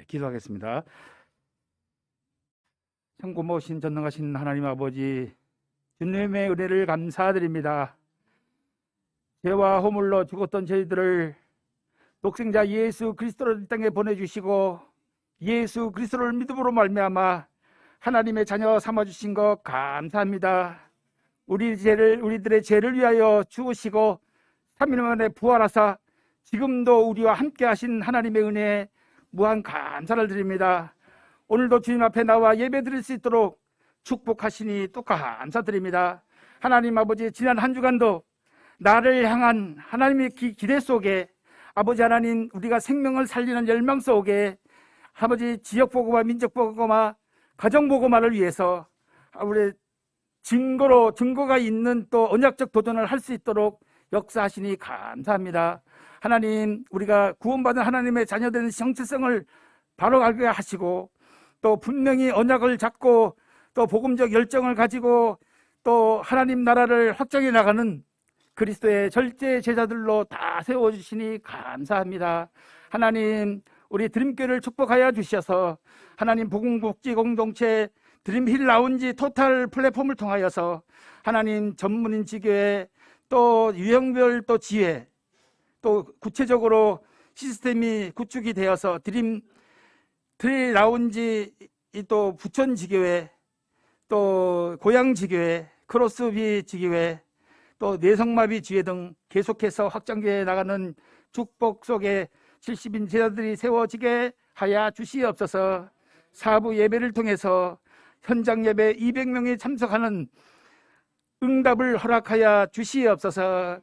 기도하겠습니다. 참 고마우신 전능하신 하나님 아버지, 주님의 은혜를 감사드립니다. 죄와 허물로 죽었던 저희들을 독생자 예수 그리스도를 이 땅에 보내주시고 예수 그리스도를 믿음으로 말미암아 하나님의 자녀 삼아주신 것 감사합니다. 우리들의 죄를 위하여 죽으시고 3일 만에 부활하사 지금도 우리와 함께 하신 하나님의 은혜에 무한 감사를 드립니다. 오늘도 주님 앞에 나와 예배 드릴 수 있도록 축복하시니 또 감사드립니다. 하나님 아버지, 지난 한 주간도 나를 향한 하나님의 기대 속에 아버지 하나님, 우리가 생명을 살리는 열망 속에 아버지 지역보고마, 민족보고마, 가정보고마를 위해서 우리 증거가 있는 또 언약적 도전을 할 수 있도록 역사하시니 감사합니다. 하나님, 우리가 구원받은 하나님의 자녀되는 정체성을 바로 알게 하시고 또 분명히 언약을 잡고 또 복음적 열정을 가지고 또 하나님 나라를 확장해 나가는 그리스도의 절제 제자들로 다 세워주시니 감사합니다. 하나님, 우리 드림교회를 축복하여 주셔서 하나님 복음복지 공동체 드림힐 라운지 토탈 플랫폼을 통하여서 하나님 전문인 지교회 또 유형별 또 지회 또 구체적으로 시스템이 구축이 되어서 드림 라운지 또 부천 지교회 또 고양 지교회 크로스비 지교회 또 내성마비 지회 등 계속해서 확장해 나가는 축복 속에 70인 제자들이 세워지게 하여 주시옵소서. 사부 예배를 통해서 현장 예배 200명이 참석하는 응답을 허락하여 주시옵소서.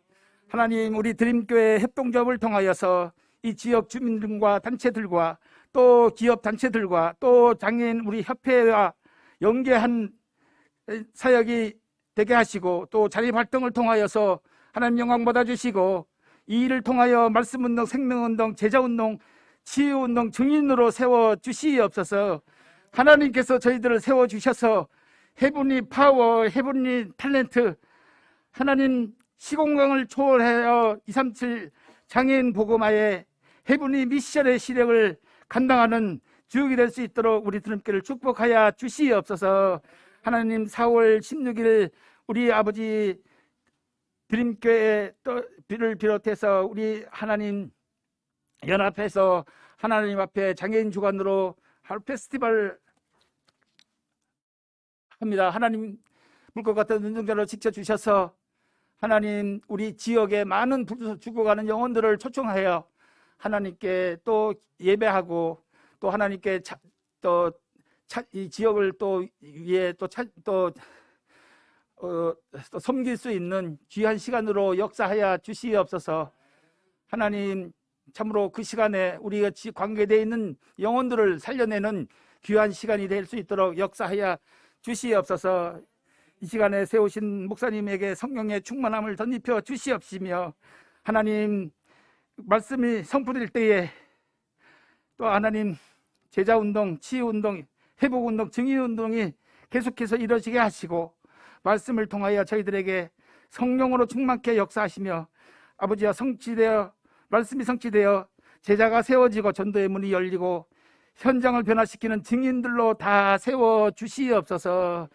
하나님, 우리 드림교회 협동조합을 통하여서 이 지역 주민들과 단체들과 또 기업 단체들과 또 장애인 우리 협회와 연계한 사역이 되게 하시고 또 자립활동을 통하여서 하나님 영광 받아주시고 이 일을 통하여 말씀운동, 생명운동, 제자운동, 치유운동 증인으로 세워주시옵소서. 하나님께서 저희들을 세워주셔서 헤븐리 파워, 헤븐리 탤런트, 하나님 시공간을 초월하여 237 장애인 복음화의 헤븐리 미션의 시력을 감당하는 주역이 될 수 있도록 우리 드림교회를 축복하여 주시옵소서. 하나님, 4월 16일 우리 아버지 드림교회를 비롯해서 우리 하나님 연합해서 하나님 앞에 장애인 주관으로 하루 페스티벌 합니다. 하나님, 물것 같은 눈동자로 지켜주셔서 하나님 우리 지역에 많은 죽어가는 영혼들을 초청하여 하나님께 또 예배하고 또 하나님께 이 지역을 또 위에 또 섬길 수 있는 귀한 시간으로 역사하여 주시옵소서. 하나님, 참으로 그 시간에 우리가 관계되어 있는 영혼들을 살려내는 귀한 시간이 될 수 있도록 역사하여 주시옵소서. 이 시간에 세우신 목사님에게 성령의 충만함을 덧입혀 주시옵시며 하나님, 말씀이 선포될 때에 또 하나님 제자운동, 치유운동, 회복운동, 증인운동이 계속해서 이루어지게 하시고 말씀을 통하여 저희들에게 성령으로 충만케 역사하시며 아버지와 성취되어 말씀이 성취되어 제자가 세워지고 전도의 문이 열리고 현장을 변화시키는 증인들로 다 세워주시옵소서.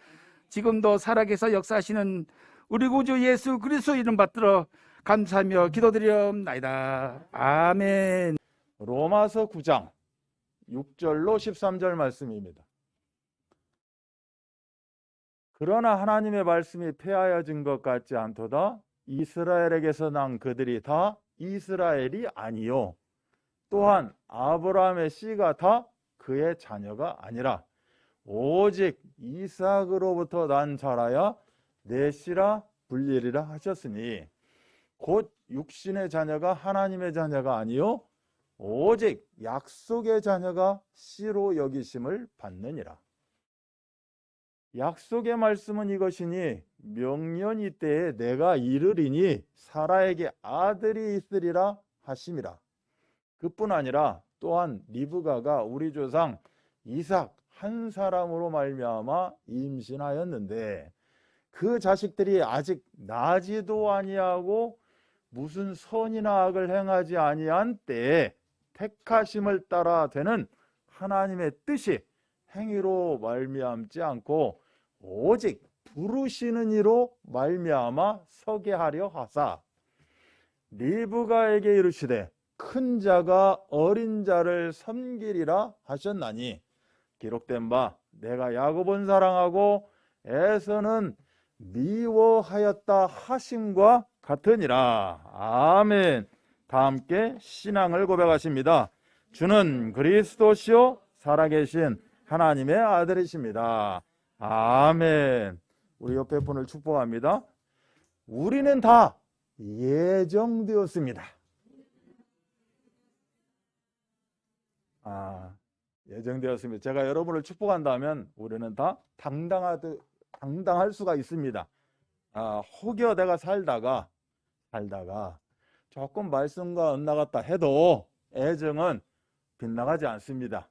지금도 살아계셔 역사하시는 우리 구주 예수 그리스도 이름 받들어 감사하며 기도드리옵나이다. 아멘. 로마서 9장 6절로 13절 말씀입니다. 그러나 하나님의 말씀이 폐하여진 것 같지 않도다. 이스라엘에게서 난 그들이 다 이스라엘이 아니요 또한 아브라함의 씨가 다 그의 자녀가 아니라 오직 이삭으로부터 난 자라야 내 씨라 불리리라 하셨으니 곧 육신의 자녀가 하나님의 자녀가 아니요 오직 약속의 자녀가 씨로 여기심을 받느니라. 약속의 말씀은 이것이니 명년이 때에 내가 이르리니 사라에게 아들이 있으리라 하심이라. 그뿐 아니라 또한 리브가가 우리 조상 이삭 한 사람으로 말미암아 임신하였는데 그 자식들이 아직 나지도 아니하고 무슨 선이나 악을 행하지 아니한 때에 택하심을 따라 되는 하나님의 뜻이 행위로 말미암지 않고 오직 부르시는 이로 말미암아 서게 하려 하사 리브가에게 이르시되 큰 자가 어린 자를 섬기리라 하셨나니 기록된 바 내가 야곱은 사랑하고 에서는 미워하였다 하심과 같으니라. 아멘. 다 함께 신앙을 고백하십니다. 주는 그리스도시요 살아계신 하나님의 아들이십니다. 아멘. 우리 옆에 분을 축복합니다. 우리는 다 예정되었습니다. 예정되었습니다. 제가 여러분을 축복한다면 우리는 다 당당할 수가 있습니다. 혹여 내가 살다가 조금 말씀과 엇나갔다 해도 애정은 빗나가지 않습니다.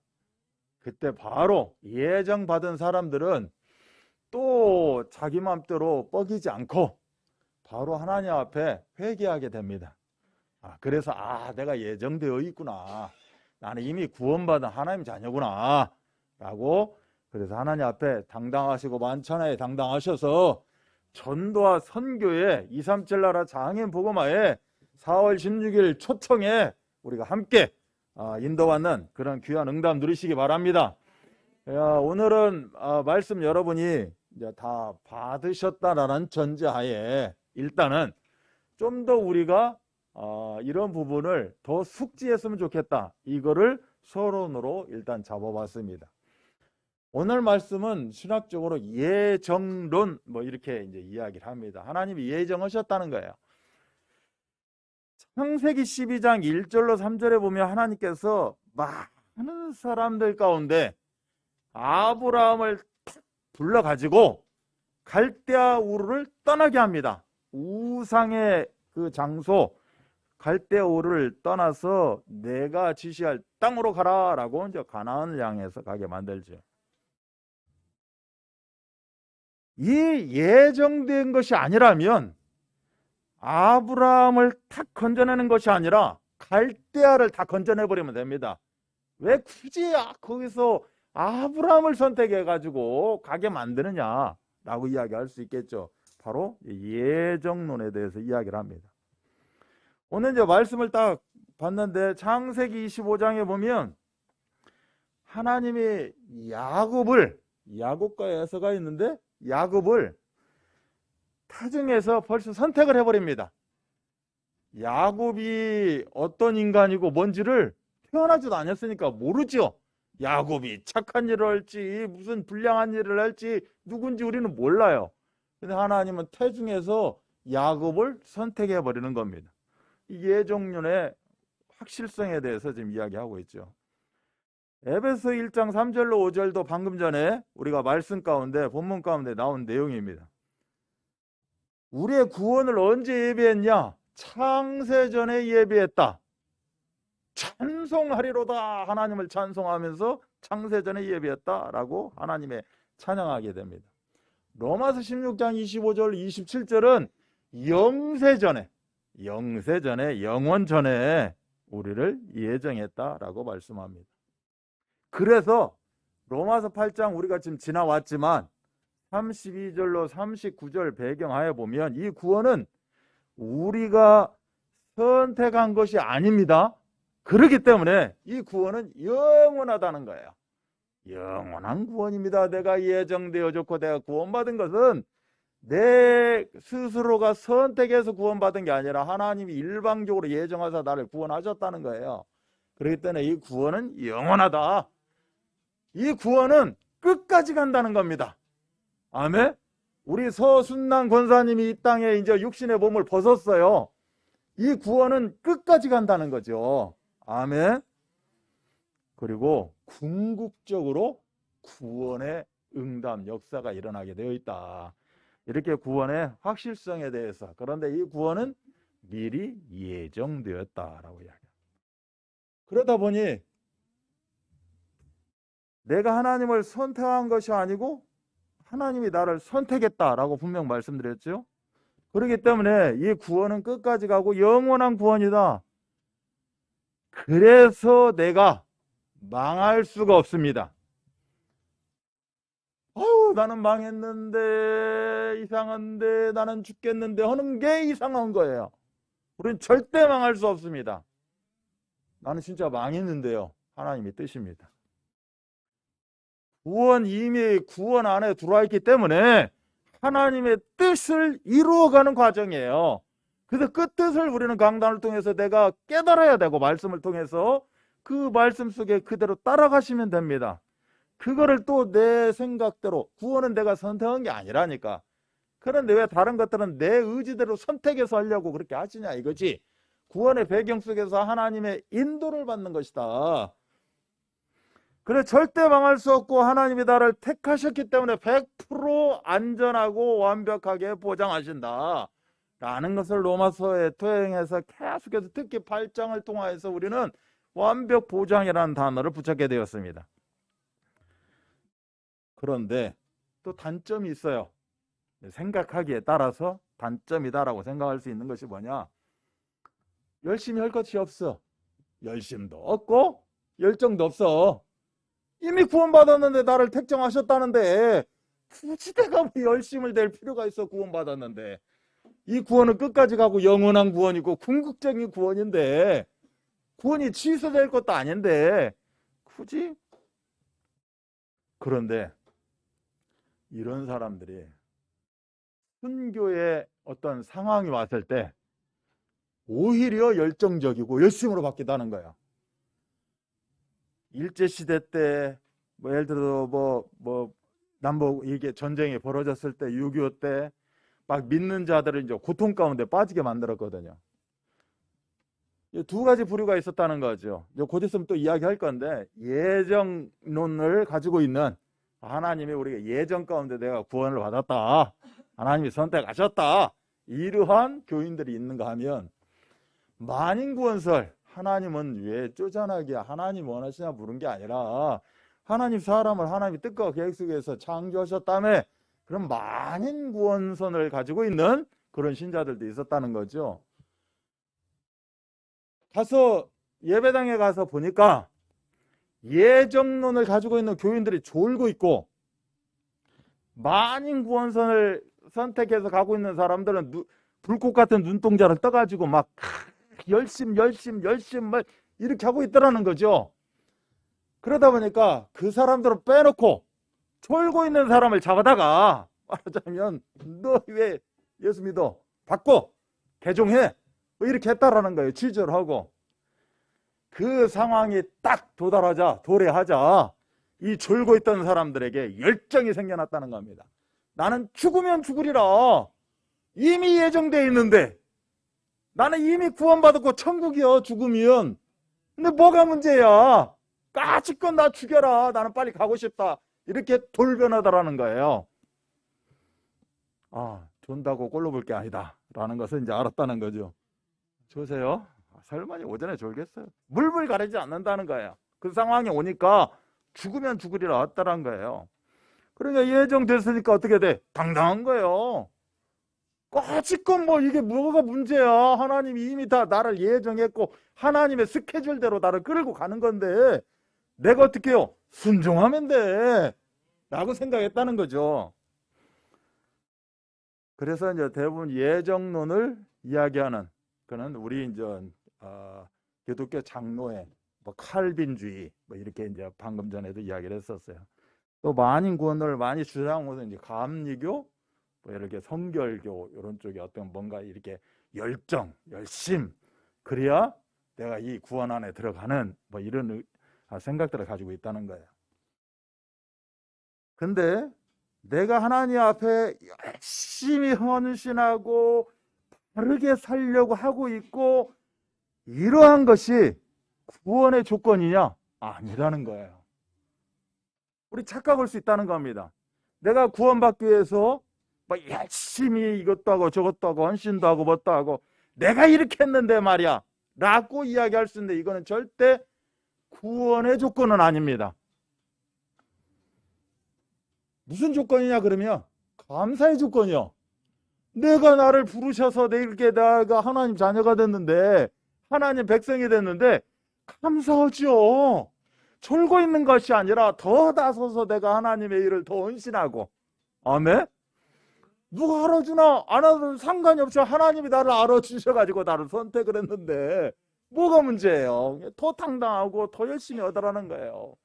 그때 바로 예정받은 사람들은 또 자기 마음대로 뻐기지 않고 바로 하나님 앞에 회개하게 됩니다. 그래서 내가 예정되어 있구나. 나는 이미 구원받은 하나님 자녀구나 라고, 그래서 하나님 앞에 당당하시고 만천하에 당당하셔서 전도와 선교에 237 나라 장애인 복음화에 4월 16일 초청에 우리가 함께 인도받는 그런 귀한 응답 누리시기 바랍니다. 오늘은 말씀 여러분이 이제 다 받으셨다라는 전제하에 일단은 좀 더 우리가 이런 부분을 더 숙지했으면 좋겠다. 이거를 서론으로 일단 잡아봤습니다. 오늘 말씀은 신학적으로 예정론 이렇게 이제 이야기를 합니다. 하나님이 예정하셨다는 거예요. 창세기 12장 1절로 3절에 보면 하나님께서 많은 사람들 가운데 아브라함을 불러가지고 갈대아 우르를 떠나게 합니다. 우상의 그 장소 갈대아 우르를 떠나서 내가 지시할 땅으로 가라라고 이제 가나안을 향해서 가게 만들죠. 이 예정된 것이 아니라면 아브라함을 탁 건져내는 것이 아니라 갈대아를 다 건져내버리면 됩니다. 왜 굳이 거기서 아브라함을 선택해가지고 가게 만드느냐라고 이야기할 수 있겠죠. 바로 예정론에 대해서 이야기를 합니다. 오늘 이제 말씀을 딱 봤는데 창세기 25장에 보면 하나님이 야곱과 에서가 있는데 야곱을 태중에서 벌써 선택을 해버립니다. 야곱이 어떤 인간이고 뭔지를 태어나지도 않았으니까 모르죠. 야곱이 착한 일을 할지 무슨 불량한 일을 할지 누군지 우리는 몰라요. 근데 하나님은 태중에서 야곱을 선택해 버리는 겁니다. 이 예정론의 확실성에 대해서 지금 이야기하고 있죠. 에베소 1장 3절로 5절도 방금 전에 우리가 말씀 가운데 본문 가운데 나온 내용입니다. 우리의 구원을 언제 예비했냐? 창세전에 예비했다. 찬송하리로다. 하나님을 찬송하면서 창세전에 예비했다라고 하나님의 찬양하게 됩니다. 로마서 16장 25절 27절은 영세전에 영원전에 우리를 예정했다라고 말씀합니다. 그래서 로마서 8장 우리가 지금 지나왔지만 32절로 39절 배경하에 보면 이 구원은 우리가 선택한 것이 아닙니다. 그렇기 때문에 이 구원은 영원하다는 거예요. 영원한 구원입니다. 내가 예정되어졌고 내가 구원받은 것은 내 스스로가 선택해서 구원받은 게 아니라 하나님이 일방적으로 예정하사 나를 구원하셨다는 거예요. 그렇기 때문에 이 구원은 영원하다. 이 구원은 끝까지 간다는 겁니다. 아멘. 우리 서순남 권사님이 이 땅에 이제 육신의 몸을 벗었어요. 이 구원은 끝까지 간다는 거죠. 아멘. 그리고 궁극적으로 구원의 응답 역사가 일어나게 되어 있다. 이렇게 구원의 확실성에 대해서, 그런데 이 구원은 미리 예정되었다라고 이야기합니다. 그러다 보니 내가 하나님을 선택한 것이 아니고 하나님이 나를 선택했다라고 분명 말씀드렸죠. 그렇기 때문에 이 구원은 끝까지 가고 영원한 구원이다. 그래서 내가 망할 수가 없습니다. 아유, 나는 망했는데, 이상한데, 나는 죽겠는데 하는 게 이상한 거예요. 우리는 절대 망할 수 없습니다. 나는 진짜 망했는데요. 하나님의 뜻입니다. 이미 구원 안에 들어와 있기 때문에 하나님의 뜻을 이루어가는 과정이에요. 그래서 그 뜻을 우리는 강단을 통해서 내가 깨달아야 되고, 말씀을 통해서 그 말씀 속에 그대로 따라가시면 됩니다. 그거를 또 내 생각대로, 구원은 내가 선택한 게 아니라니까. 그런데 왜 다른 것들은 내 의지대로 선택해서 하려고 그렇게 하시냐 이거지. 구원의 배경 속에서 하나님의 인도를 받는 것이다. 그래, 절대 망할 수 없고 하나님이 나를 택하셨기 때문에 100% 안전하고 완벽하게 보장하신다 라는 것을 로마서에 토행해서 계속해서 특히 8장을 통하여서 우리는 완벽 보장이라는 단어를 붙잡게 되었습니다. 그런데 또 단점이 있어요. 생각하기에 따라서 단점이다라고 생각할 수 있는 것이 뭐냐? 열심히 할 것이 없어. 열심도 없고 열정도 없어. 이미 구원받았는데, 나를 택정하셨다는데 굳이 내가 뭐 열심을 낼 필요가 있어. 구원받았는데. 이 구원은 끝까지 가고 영원한 구원이고 궁극적인 구원인데, 구원이 취소될 것도 아닌데 굳이? 그런데 이런 사람들이 순교의 어떤 상황이 왔을 때 오히려 열정적이고 열심으로 받기도 하는 거예요. 일제시대 때, 예를 들어 남북 이게 전쟁이 벌어졌을 때, 6.25 때 막 믿는 자들을 이제 고통 가운데 빠지게 만들었거든요. 두 가지 부류가 있었다는 거죠. 곧 있으면 또 이야기할 건데, 예정론을 가지고 있는, 하나님이 우리가 예정 가운데 내가 구원을 받았다, 하나님이 선택하셨다, 이러한 교인들이 있는가 하면, 만인구원설, 하나님은 왜 쪼잔하게 하나님 원하시냐 물은 게 아니라, 하나님 사람을 하나님이 뜻과 계획 속에서 창조하셨다며, 그런 만인구원선을 가지고 있는 그런 신자들도 있었다는 거죠. 가서 예배당에 가서 보니까 예정론을 가지고 있는 교인들이 졸고 있고, 만인구원선을 선택해서 가고 있는 사람들은 불꽃 같은 눈동자를 떠가지고 막 열심 막 이렇게 하고 있더라는 거죠. 그러다 보니까 그 사람들은 빼놓고 졸고 있는 사람을 잡아다가, 말하자면 너 왜 예수 믿어? 바꿔! 개종해! 뭐 이렇게 했다라는 거예요. 취조를 하고. 그 상황이 딱 도래하자 이 졸고 있던 사람들에게 열정이 생겨났다는 겁니다. 나는 죽으면 죽으리라. 이미 예정되어 있는데, 나는 이미 구원받았고 천국이요, 죽으면. 근데 뭐가 문제야? 까짓건 나 죽여라. 나는 빨리 가고 싶다. 이렇게 돌변하다라는 거예요. 존다고 꼴로 볼 게 아니다 라는 것을 이제 알았다는 거죠. 조세요. 설마 오전에 졸겠어요? 물불 가리지 않는다는 거예요. 그 상황이 오니까 죽으면 죽으리라 했다는 거예요. 그러니까 예정됐으니까 어떻게 돼? 당당한 거예요. 까짓건 뭐 이게 뭐가 문제야? 하나님이 이미 다 나를 예정했고 하나님의 스케줄대로 나를 끌고 가는 건데 내가 어떻게 해요? 순종하면 돼 라고 생각했다는 거죠. 그래서 이제 대부분 예정론을 이야기하는, 그는 우리 이제 기독교 장로회, 칼빈주의, 이렇게 이제 방금 전에도 이야기를 했었어요. 또 만인구원을 많이 주장하는 것은 이제 감리교, 이렇게 성결교 이런 쪽에 어떤 뭔가 이렇게 열정, 열심, 그래야 내가 이 구원 안에 들어가는 이런 생각들을 가지고 있다는 거예요. 근데 내가 하나님 앞에 열심히 헌신하고 바르게 살려고 하고 있고 이러한 것이 구원의 조건이냐? 아니라는 거예요. 우리 착각할 수 있다는 겁니다. 내가 구원받기 위해서 열심히 이것도 하고 저것도 하고 헌신도 하고 뭣도 하고 내가 이렇게 했는데 말이야 라고 이야기할 수 있는데, 이거는 절대 구원의 조건은 아닙니다. 무슨 조건이냐 그러면 감사의 조건이요. 내가 나를 부르셔서 내가 하나님 자녀가 됐는데, 하나님 백성이 됐는데 감사하죠. 졸고 있는 것이 아니라 더 나서서 내가 하나님의 일을 더 헌신하고, 아멘? 누가 알아주나 안 알아주나 상관이 없이 하나님이 나를 알아주셔가지고 나를 선택을 했는데 뭐가 문제예요? 더 당당하고 더 열심히 얻으라는 거예요.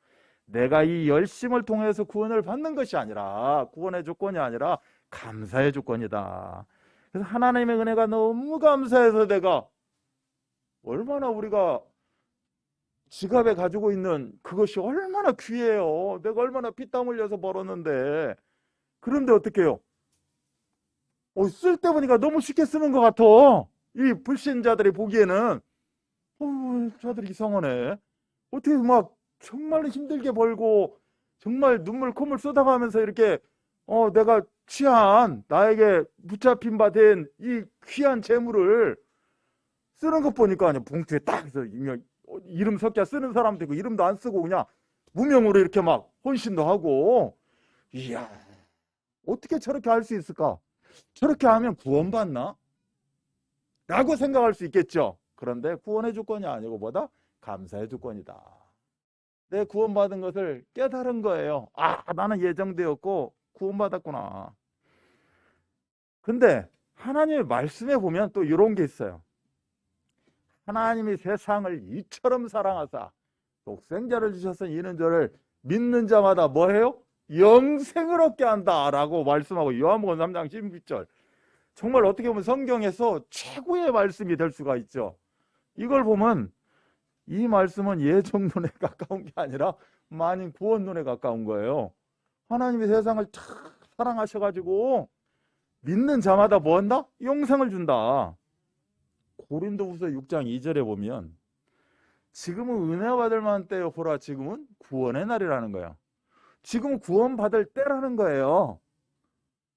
내가 이 열심을 통해서 구원을 받는 것이 아니라, 구원의 조건이 아니라 감사의 조건이다. 그래서 하나님의 은혜가 너무 감사해서 내가, 얼마나 우리가 지갑에 가지고 있는 그것이 얼마나 귀해요. 내가 얼마나 피땀 흘려서 벌었는데, 그런데 어떻게 해요? 쓸 때 보니까 너무 쉽게 쓰는 것 같아. 이 불신자들이 보기에는 저들이 이상하네. 어떻게 막 정말 힘들게 벌고 정말 눈물 콧물 쏟아가면서 이렇게 내가 취한, 나에게 붙잡힌 바 된 이 귀한 재물을 쓰는 것 보니까 그냥 봉투에 딱 해서 이름 섞여 쓰는 사람도 있고 이름도 안 쓰고 그냥 무명으로 이렇게 막 헌신도 하고, 이야, 어떻게 저렇게 할 수 있을까? 저렇게 하면 구원받나? 라고 생각할 수 있겠죠. 그런데 구원의 조건이 아니고 뭐다? 감사의 조건이다. 내 구원받은 것을 깨달은 거예요. 나는 예정되었고 구원받았구나. 근데 하나님의 말씀에 보면 또 이런 게 있어요. 하나님이 세상을 이처럼 사랑하사 독생자를 주셔서 이는 저를 믿는 자마다 뭐해요? 영생을 얻게 한다 라고 말씀하고, 요한복음 3장 16절, 정말 어떻게 보면 성경에서 최고의 말씀이 될 수가 있죠. 이걸 보면 이 말씀은 예정론에 가까운 게 아니라 만인 구원론에 가까운 거예요. 하나님이 세상을 참 사랑하셔가지고 믿는 자마다 뭐 한다? 영생을 준다. 고린도후서 6장 2절에 보면 지금은 은혜 받을 만한 때요 보라, 지금은 구원의 날이라는 거예요. 지금은 구원받을 때라는 거예요.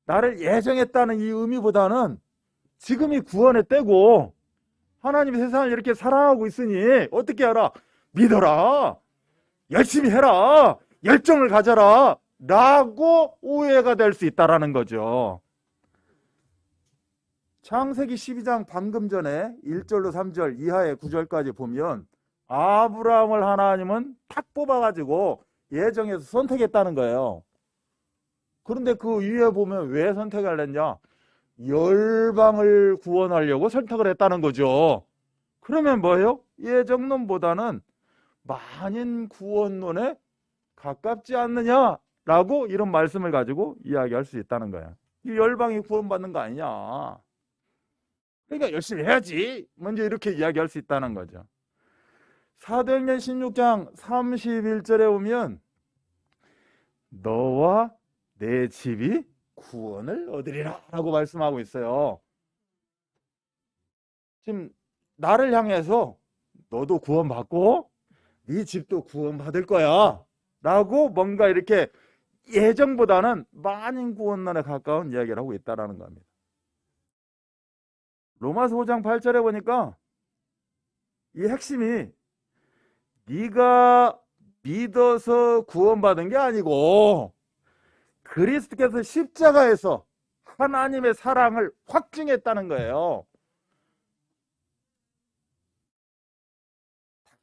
나를 예정했다는 이 의미보다는 지금이 구원의 때고, 하나님이 세상을 이렇게 사랑하고 있으니 어떻게 하라? 믿어라, 열심히 해라, 열정을 가져라 라고 오해가 될 수 있다라는 거죠. 창세기 12장 방금 전에 1절로 3절 이하의 9절까지 보면 아브라함을 하나님은 탁 뽑아가지고 예정해서 선택했다는 거예요. 그런데 그 위에 보면 왜 선택을 했냐? 열방을 구원하려고 선택을 했다는 거죠. 그러면 뭐예요? 예정론보다는 만인 구원론에 가깝지 않느냐라고 이런 말씀을 가지고 이야기할 수 있다는 거예요. 이 열방이 구원받는 거 아니냐. 그러니까 열심히 해야지. 먼저 이렇게 이야기할 수 있다는 거죠. 사도행전 16장 31절에 보면 너와 내 집이 구원을 얻으리라 라고 말씀하고 있어요. 지금 나를 향해서 너도 구원받고 네 집도 구원받을 거야 라고 뭔가 이렇게 예정보다는 만인 구원론에 가까운 이야기를 하고 있다는 겁니다. 로마서 5장 8절에 보니까 이 핵심이 네가 믿어서 구원받은 게 아니고 그리스도께서 십자가에서 하나님의 사랑을 확증했다는 거예요.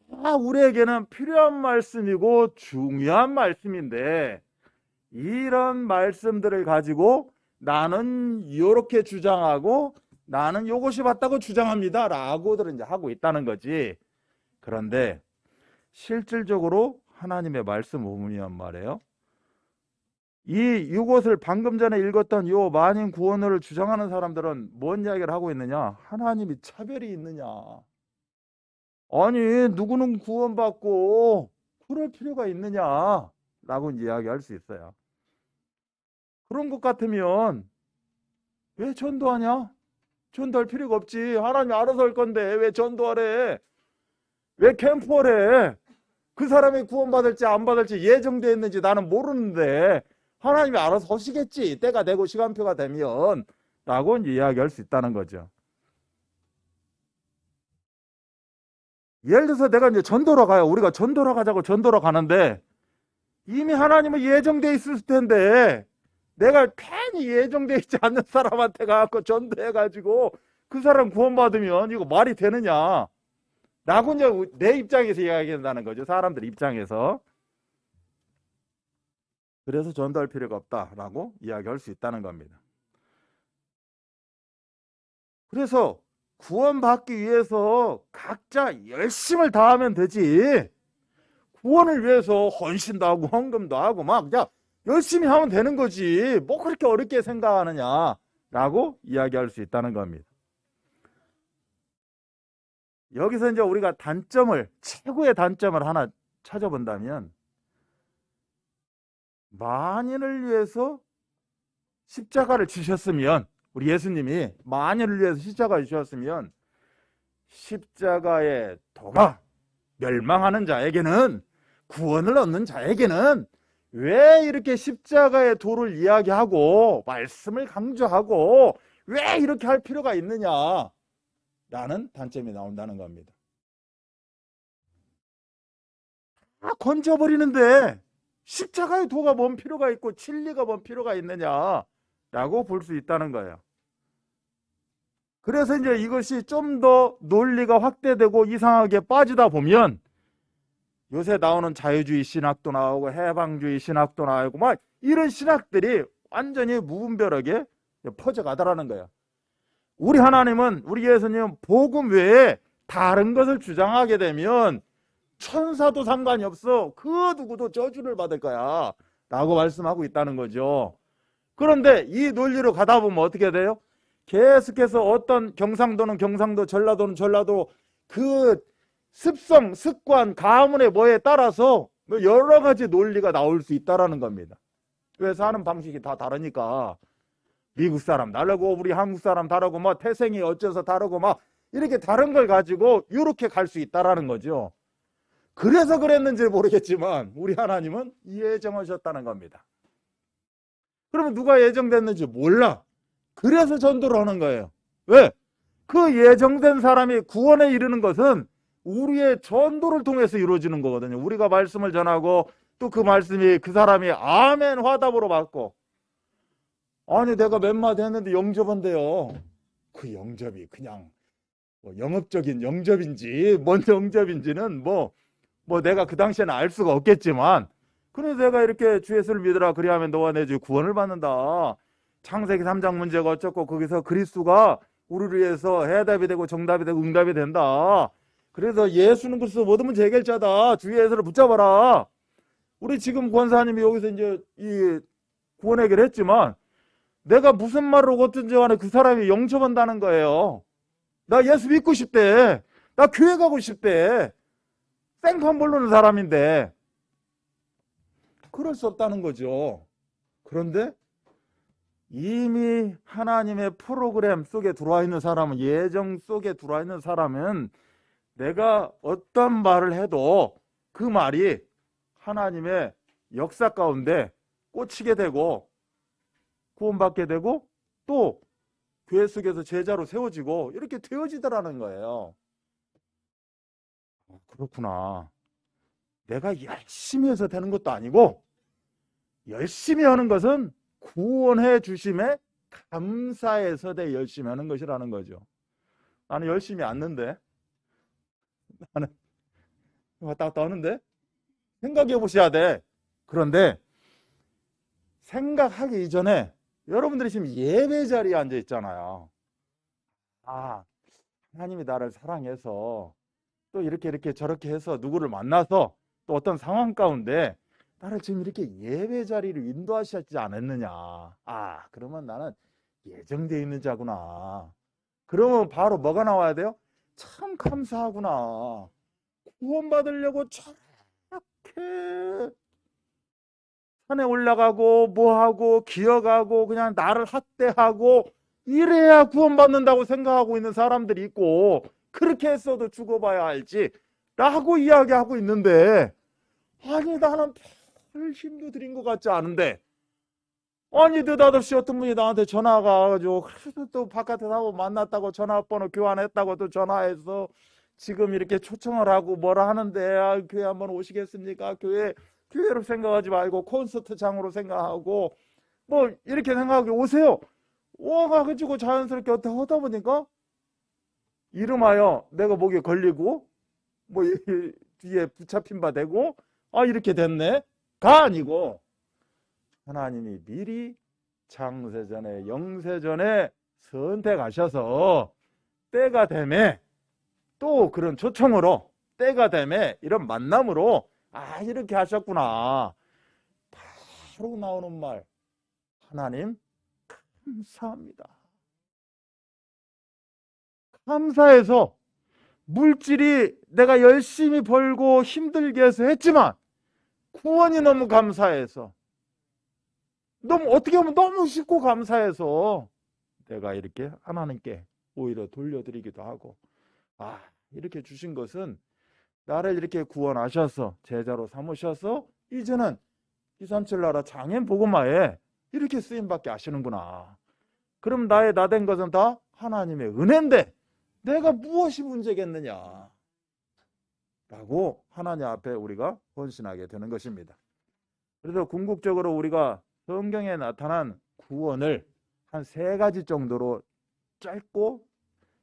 다 우리에게는 필요한 말씀이고 중요한 말씀인데, 이런 말씀들을 가지고 나는 이렇게 주장하고 나는 요것이 맞다고 주장합니다 라고들 이제 하고 있다는 거지. 그런데 실질적으로 하나님의 말씀 보면 말이에요, 이것을 방금 전에 읽었던 요 만인 구원을 주장하는 사람들은 뭔 이야기를 하고 있느냐? 하나님이 차별이 있느냐? 아니 누구는 구원받고 그럴 필요가 있느냐? 라고 이야기할 수 있어요. 그런 것 같으면 왜 전도하냐? 전도할 필요가 없지. 하나님이 알아서 할 건데 왜 전도하래? 왜 캠프하래? 그 사람이 구원받을지 안 받을지 예정되어 있는지 나는 모르는데 하나님이 알아서 하시겠지. 때가 되고 시간표가 되면 라고 이야기할 수 있다는 거죠. 예를 들어서 내가 이제 전도로 가요. 우리가 전도로 가자고 전도로 가는데 이미 하나님은 예정되어 있을 텐데 내가 괜히 예정되어 있지 않는 사람한테 가서 전도해가지고 그 사람 구원받으면 이거 말이 되느냐? 라고 이제 내 입장에서 이야기한다는 거죠. 사람들 입장에서. 그래서 전도할 필요가 없다라고 이야기할 수 있다는 겁니다. 그래서 구원받기 위해서 각자 열심을 다하면 되지. 구원을 위해서 헌신도 하고 헌금도 하고 막 그냥 열심히 하면 되는 거지. 뭐 그렇게 어렵게 생각하느냐라고 이야기할 수 있다는 겁니다. 여기서 이제 우리가 최고의 단점을 하나 찾아본다면, 만인을 위해서 십자가를 지셨으면, 우리 예수님이 만인을 위해서 십자가를 지셨으면 십자가의 도가 멸망하는 자에게는, 구원을 얻는 자에게는 왜 이렇게 십자가의 도를 이야기하고 말씀을 강조하고 왜 이렇게 할 필요가 있느냐 라는 단점이 나온다는 겁니다. 다 건져버리는데 십자가의 도가 뭔 필요가 있고 진리가 뭔 필요가 있느냐라고 볼 수 있다는 거예요. 그래서 이제 이것이 좀 더 논리가 확대되고 이상하게 빠지다 보면 요새 나오는 자유주의 신학도 나오고 해방주의 신학도 나오고 막 이런 신학들이 완전히 무분별하게 퍼져가더라는 거예요. 우리 하나님은, 우리 예수님은 복음 외에 다른 것을 주장하게 되면 천사도 상관이 없어. 그 누구도 저주를 받을 거야 라고 말씀하고 있다는 거죠. 그런데 이 논리로 가다 보면 어떻게 돼요? 계속해서 어떤 경상도는 경상도, 전라도는 전라도, 그 습성, 습관, 가문의 뭐에 따라서 여러 가지 논리가 나올 수 있다는 겁니다. 왜? 사는 방식이 다 다르니까. 미국 사람 다르고 우리 한국 사람 다르고 뭐 태생이 어째서 다르고 막 이렇게 다른 걸 가지고 이렇게 갈 수 있다는 거죠. 그래서 그랬는지 모르겠지만 우리 하나님은 예정하셨다는 겁니다. 그러면 누가 예정됐는지 몰라. 그래서 전도를 하는 거예요. 왜? 그 예정된 사람이 구원에 이르는 것은 우리의 전도를 통해서 이루어지는 거거든요. 우리가 말씀을 전하고 또 그 말씀이 그 사람이 아멘 화답으로 받고, 아니 내가 몇 마디 했는데 영접한대요. 그 영접이 그냥 뭐 영업적인 영접인지 뭔 영접인지는 뭐 내가 그 당시에는 알 수가 없겠지만, 그래서 내가 이렇게 주 예수를 믿으라 그리하면 너와 내 주 구원을 받는다. 창세기 3장 문제가 어쩌고 거기서 그리스도가 우리를 위해서 해답이 되고 정답이 되고 응답이 된다. 그래서 예수는 그리스도 모든 문제 해결자다. 주 예수를 붙잡아라. 우리 지금 권사님이 여기서 이제 이 구원 해결했지만 내가 무슨 말을 어떤지 간에 그 사람이 영접한다는 거예요. 나 예수 믿고 싶대. 나 교회 가고 싶대. 생판 모르는 사람인데 그럴 수 없다는 거죠. 그런데 이미 하나님의 프로그램 속에 들어와 있는 사람은, 예정 속에 들어와 있는 사람은 내가 어떤 말을 해도 그 말이 하나님의 역사 가운데 꽂히게 되고 구원받게 되고 또 교회 속에서 제자로 세워지고 이렇게 되어지더라는 거예요. 그렇구나. 내가 열심히 해서 되는 것도 아니고 열심히 하는 것은 구원해 주심에 감사해서 열심히 하는 것이라는 거죠. 나는 열심히 않는데, 나는 왔다 갔다 하는데 생각해 보셔야 돼. 그런데 생각하기 이전에 여러분들이 지금 예배 자리에 앉아 있잖아요. 아, 하나님이 나를 사랑해서 또 이렇게 저렇게 해서 누구를 만나서 또 어떤 상황 가운데 나를 지금 이렇게 예배 자리를 인도하셨지 않았느냐. 아, 그러면 나는 예정되어 있는 자구나. 그러면 바로 뭐가 나와야 돼요? 참 감사하구나. 구원받으려고 저렇게 산에 올라가고 뭐하고 기어가고 그냥 나를 학대하고 이래야 구원받는다고 생각하고 있는 사람들이 있고, 그렇게 했어도 죽어봐야 알지 라고 이야기하고 있는데, 아니 나는 별 힘도 들인 것 같지 않은데, 아니 느닷없이 어떤 분이 나한테 전화가 와가지고 그래도 또 바깥에 나고 만났다고 전화번호 교환했다고 또 전화해서 지금 이렇게 초청을 하고 뭐라 하는데, 아, 교회 한번 오시겠습니까? 교회로 생각하지 말고 콘서트장으로 생각하고 뭐 이렇게 생각하고 오세요. 와가지고 자연스럽게 어떻게 하다 보니까 이름하여 내가 목에 걸리고 뭐 뒤에 붙잡힌 바 되고 이렇게 됐네 가 아니고 하나님이 미리 창세전에 영세전에 선택하셔서 때가 되매 또 그런 초청으로 때가 되매 이런 만남으로 이렇게 하셨구나. 바로 나오는 말 하나님 감사합니다. 감사해서 물질이 내가 열심히 벌고 힘들게 해서 했지만 구원이 너무 감사해서 너무 어떻게 보면 너무 쉽고 감사해서 내가 이렇게 하나님께 오히려 돌려드리기도 하고 이렇게 주신 것은 나를 이렇게 구원하셔서 제자로 삼으셔서 이제는 237 나라 장애인 복음화에 이렇게 쓰임받게 하시는구나. 그럼 나의 나된 것은 다 하나님의 은혜인데 내가 무엇이 문제겠느냐 라고 하나님 앞에 우리가 헌신하게 되는 것입니다. 그래서 궁극적으로 우리가 성경에 나타난 구원을 한 3가지 정도로 짧고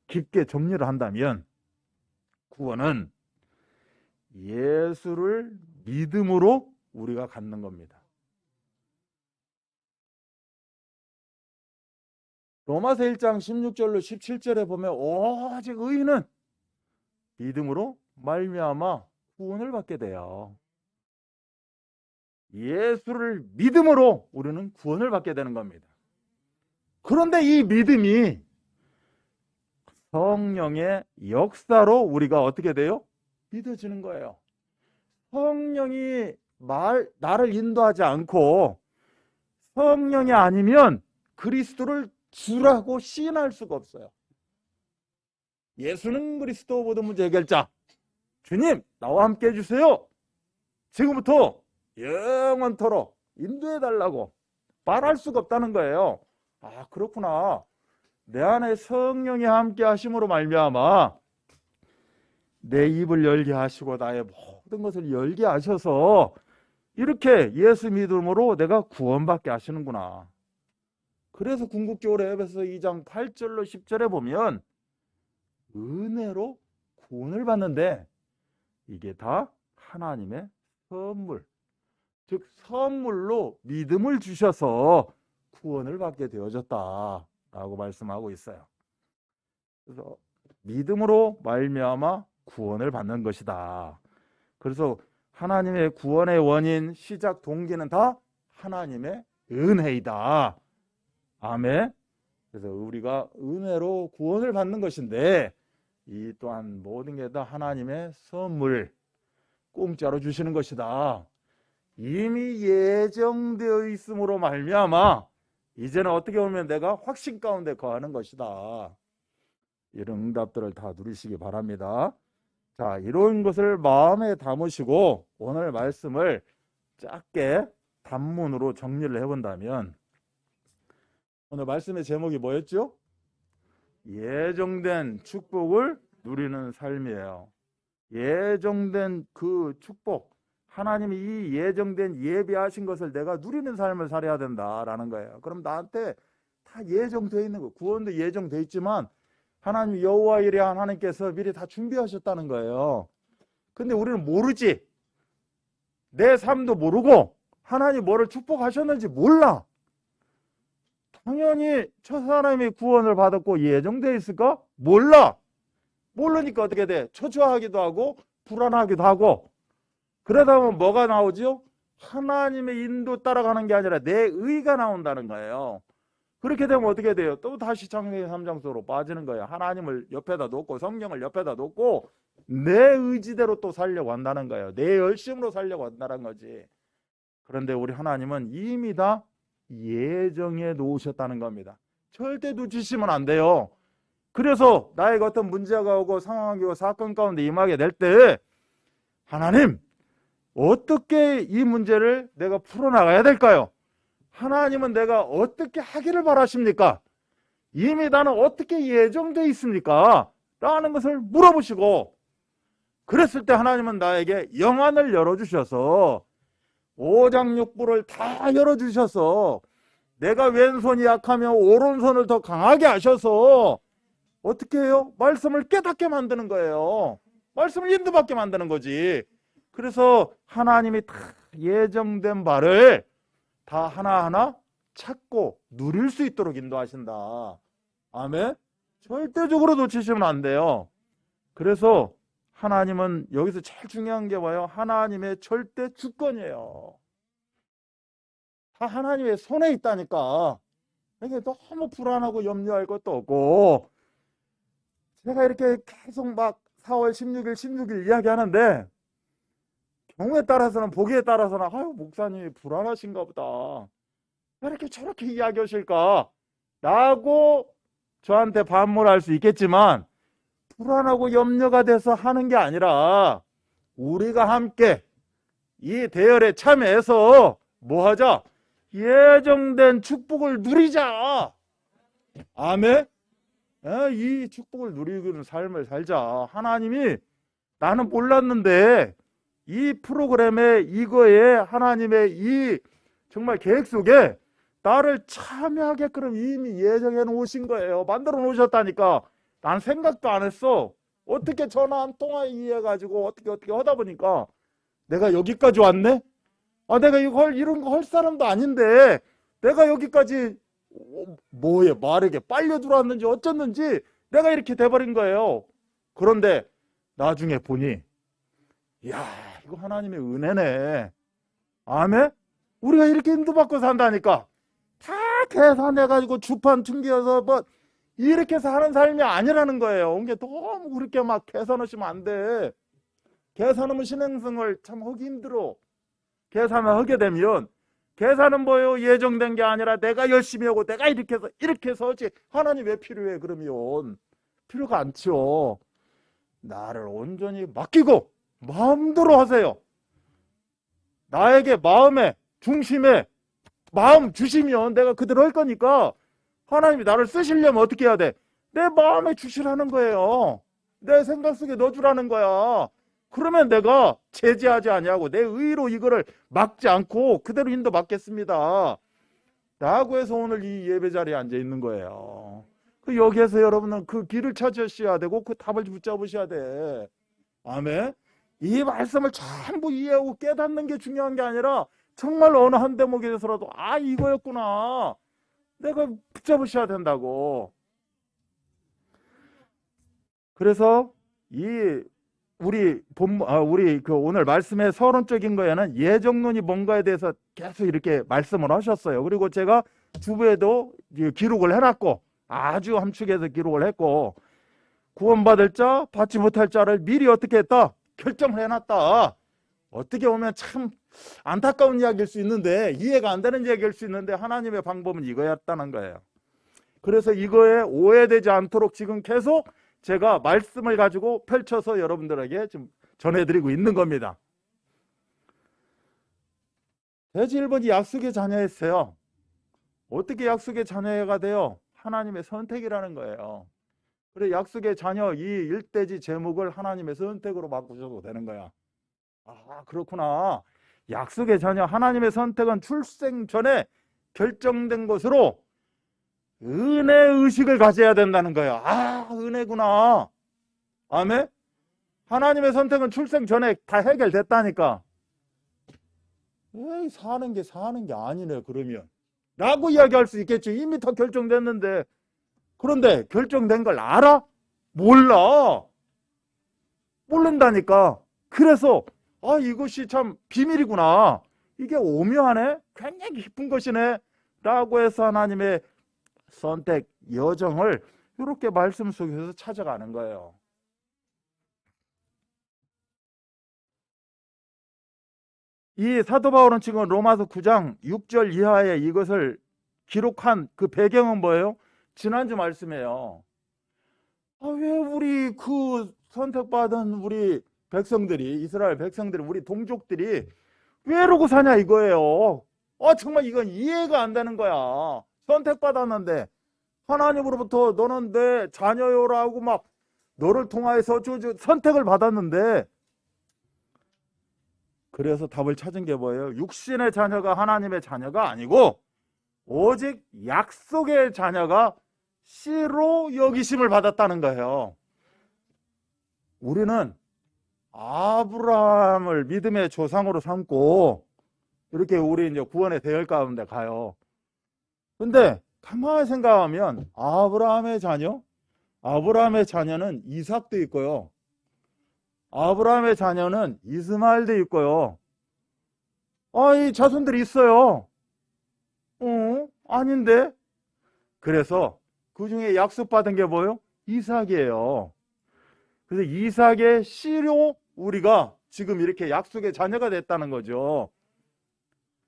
깊게 정리를 한다면 구원은 예수를 믿음으로 우리가 갖는 겁니다. 로마서 1장 16절로 17절에 보면 오직 의인은 믿음으로 말미암아 구원을 받게 돼요. 예수를 믿음으로 우리는 구원을 받게 되는 겁니다. 그런데 이 믿음이 성령의 역사로 우리가 어떻게 돼요? 믿어지는 거예요. 성령이 나를 인도하지 않고 성령이 아니면 그리스도를 주라고 시인할 수가 없어요. 예수는 그리스도 모든 문제 해결자. 주님 나와 함께 해주세요. 지금부터 영원토록 인도해달라고 말할 수가 없다는 거예요. 그렇구나. 내 안에 성령이 함께 하심으로 말미암아 내 입을 열게 하시고 나의 모든 것을 열게 하셔서 이렇게 예수 믿음으로 내가 구원받게 하시는구나. 그래서 궁극적으로 에베소 2장 8절로 10절에 보면 은혜로 구원을 받는데 이게 다 하나님의 선물, 즉 선물로 믿음을 주셔서 구원을 받게 되어졌다라고 말씀하고 있어요. 그래서 믿음으로 말미암아 구원을 받는 것이다. 그래서 하나님의 구원의 원인, 시작 동기는 다 하나님의 은혜이다. 아멘. 그래서 우리가 은혜로 구원을 받는 것인데 이 또한 모든 게 다 하나님의 선물, 공짜로 주시는 것이다. 이미 예정되어 있음으로 말미암아 이제는 어떻게 보면 내가 확신 가운데 거하는 것이다. 이런 응답들을 다 누리시기 바랍니다. 자, 이런 것을 마음에 담으시고 오늘 말씀을 짧게 단문으로 정리를 해본다면 오늘 말씀의 제목이 뭐였죠? 예정된 축복을 누리는 삶이에요. 예정된 그 축복, 하나님이 이 예정된 예비하신 것을 내가 누리는 삶을 살아야 된다라는 거예요. 그럼 나한테 다 예정되어 있는 거, 구원도 예정되어 있지만 하나님 여호와 이레 하나님께서 미리 다 준비하셨다는 거예요. 근데 우리는 모르지. 내 삶도 모르고 하나님 뭐를 축복하셨는지 몰라. 당연히 저 사람이 구원을 받았고 예정되어 있을까? 몰라. 모르니까 어떻게 돼? 초조하기도 하고 불안하기도 하고 그러다 보면 뭐가 나오죠? 하나님의 인도 따라가는 게 아니라 내 의가 나온다는 거예요. 그렇게 되면 어떻게 돼요? 또 다시 창세기 3장 속으로 빠지는 거예요. 하나님을 옆에다 놓고 성경을 옆에다 놓고 내 의지대로 또 살려고 한다는 거예요. 내 열심으로 살려고 한다는 거지. 그런데 우리 하나님은 이미 다 예정해 놓으셨다는 겁니다. 절대 놓치시면 안 돼요. 그래서 나에게 어떤 문제가 오고 상황이 오고 사건 가운데 임하게 될 때 하나님 어떻게 이 문제를 내가 풀어나가야 될까요? 하나님은 내가 어떻게 하기를 바라십니까? 이미 나는 어떻게 예정되어 있습니까? 라는 것을 물어보시고 그랬을 때 하나님은 나에게 영안을 열어주셔서 오장육부를 다 열어주셔서 내가 왼손이 약하면 오른손을 더 강하게 하셔서 어떻게 해요? 말씀을 깨닫게 만드는 거예요. 말씀을 인도받게 만드는 거지. 그래서 하나님이 다 예정된 바를 다 하나하나 찾고 누릴 수 있도록 인도하신다. 아멘. 절대적으로 놓치시면 안 돼요. 그래서 하나님은 여기서 제일 중요한 게 뭐예요? 하나님의 절대 주권이에요. 다 하나님의 손에 있다니까. 이게 너무 불안하고 염려할 것도 없고, 제가 이렇게 계속 막 4월 16일 이야기하는데, 경우에 따라서는, 보기에 따라서는, 아유, 목사님이 불안하신가 보다. 왜 이렇게 저렇게 이야기하실까? 라고 저한테 반문할 수 있겠지만, 불안하고 염려가 돼서 하는 게 아니라, 우리가 함께 이 대열에 참여해서 뭐 하자? 예정된 축복을 누리자. 아멘. 이 축복을 누리는 삶을 살자. 하나님이, 나는 몰랐는데 이 프로그램에, 이거에 하나님의 이 정말 계획 속에 나를 참여하게끔 이미 예정해 놓으신 거예요. 만들어 놓으셨다니까. 난 생각도 안 했어. 어떻게 전화 한 통화 이해해가지고 어떻게 하다 보니까 내가 여기까지 왔네? 아, 내가 이런 거 할 사람도 아닌데 내가 여기까지 뭐에 말에게 빨려 들어왔는지 어쩌는지 내가 이렇게 돼버린 거예요. 그런데 나중에 보니, 이야, 이거 하나님의 은혜네. 아멘? 우리가 이렇게 인도받고 산다니까. 다 계산해가지고 주판 튕겨서 뭐 이렇게 해서 하는 삶이 아니라는 거예요. 이게 너무 그렇게 막 계산하시면 안 돼. 계산하면 신앙생활 참 하기 힘들어. 계산을 하게 되면, 계산은 뭐예요? 예정된 게 아니라 내가 열심히 하고 내가 이렇게 해서 하지. 하나님 왜 필요해? 그러면 필요가 않죠. 나를 온전히 맡기고 마음대로 하세요. 나에게 마음에 중심에 마음 주시면 내가 그대로 할 거니까, 하나님이 나를 쓰시려면 어떻게 해야 돼? 내 마음에 주시라는 거예요. 내 생각 속에 넣어주라는 거야. 그러면 내가 제재하지 아니하고 내 의로 이거를 막지 않고 그대로 인도받겠습니다 라고 해서 오늘 이 예배 자리에 앉아 있는 거예요. 여기에서 여러분은 그 길을 찾으셔야 되고 그 답을 붙잡으셔야 돼. 아멘. 이 말씀을 전부 이해하고 깨닫는 게 중요한 게 아니라, 정말 어느 한 대목에 대해서라도 이거였구나, 내가 붙잡으셔야 된다고. 그래서 우리 오늘 말씀의 서론적인 거에는 예정론이 뭔가에 대해서 계속 이렇게 말씀을 하셨어요. 그리고 제가 주부에도 기록을 해놨고, 아주 함축해서 기록을 했고, 구원받을 자, 받지 못할 자를 미리 어떻게 했다? 결정을 해놨다. 어떻게 보면 참 안타까운 이야기일 수 있는데, 이해가 안 되는 이야기일 수 있는데, 하나님의 방법은 이거였다는 거예요. 그래서 이거에 오해되지 않도록 지금 계속 제가 말씀을 가지고 펼쳐서 여러분들에게 좀 전해드리고 있는 겁니다. 돼지 1번이 약속의 자녀였어요. 어떻게 약속의 자녀가 돼요? 하나님의 선택이라는 거예요. 그래, 약속의 자녀, 이 일대지 제목을 하나님의 선택으로 바꾸셔도 되는 거야. 아, 그렇구나. 약속의 자녀, 하나님의 선택은 출생 전에 결정된 것으로 은혜 의식을 가져야 된다는 거예요. 아, 은혜구나. 아멘. 하나님의 선택은 출생 전에 다 해결됐다니까. 에이, 사는 게 아니네 그러면 라고 이야기할 수 있겠죠. 이미 다 결정됐는데. 그런데 결정된 걸 알아? 몰라. 모른다니까. 그래서 이것이 참 비밀이구나, 이게 오묘하네, 굉장히 깊은 것이네 라고 해서 하나님의 선택 여정을 이렇게 말씀 속에서 찾아가는 거예요. 이 사도 바울은 지금 로마서 9장 6절 이하에 이것을 기록한 그 배경은 뭐예요? 지난주 말씀이에요. 왜 우리 그 선택받은 우리 백성들이, 이스라엘 백성들이, 우리 동족들이 왜 이러고 사냐 이거예요. 정말 이건 이해가 안 되는 거야. 선택받았는데 하나님으로부터 너는 내 자녀요라고 막 너를 통하여서 선택을 받았는데, 그래서 답을 찾은 게 뭐예요? 육신의 자녀가 하나님의 자녀가 아니고 오직 약속의 자녀가 씨로 여기심을 받았다는 거예요. 우리는 아브라함을 믿음의 조상으로 삼고 이렇게 우리 이제 구원의 대열 가운데 가요. 근데 가만히 생각하면 아브라함의 자녀는 이삭도 있고요. 아브라함의 자녀는 이스마엘도 있고요. 이 자손들이 있어요. 아닌데? 그래서 그 중에 약속받은 게 뭐예요? 이삭이에요. 그래서 이삭의 씨로 우리가 지금 이렇게 약속의 자녀가 됐다는 거죠.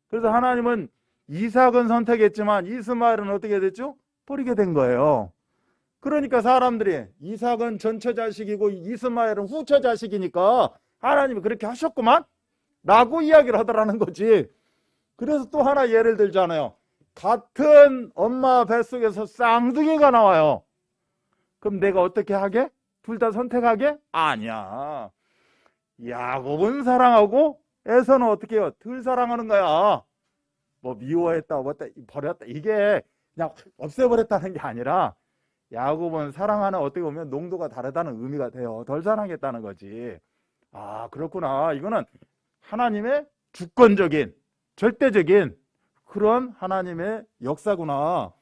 그래서 하나님은 이삭은 선택했지만 이스마엘은 어떻게 됐죠? 버리게 된 거예요. 그러니까 사람들이 이삭은 전처 자식이고 이스마엘은 후처 자식이니까 하나님이 그렇게 하셨구만 라고 이야기를 하더라는 거지. 그래서 또 하나 예를 들잖아요. 같은 엄마 뱃속에서 쌍둥이가 나와요. 그럼 내가 어떻게 하게? 둘 다 선택하게? 아니야. 야곱은 사랑하고 에서는 어떻게 해요? 덜 사랑하는 거야. 뭐 미워했다, 버렸다, 이게 그냥 없애버렸다는 게 아니라 야곱은 사랑하는 어떻게 보면 농도가 다르다는 의미가 돼요. 덜 사랑했다는 거지. 그렇구나. 이거는 하나님의 주권적인, 절대적인 그런 하나님의 역사구나.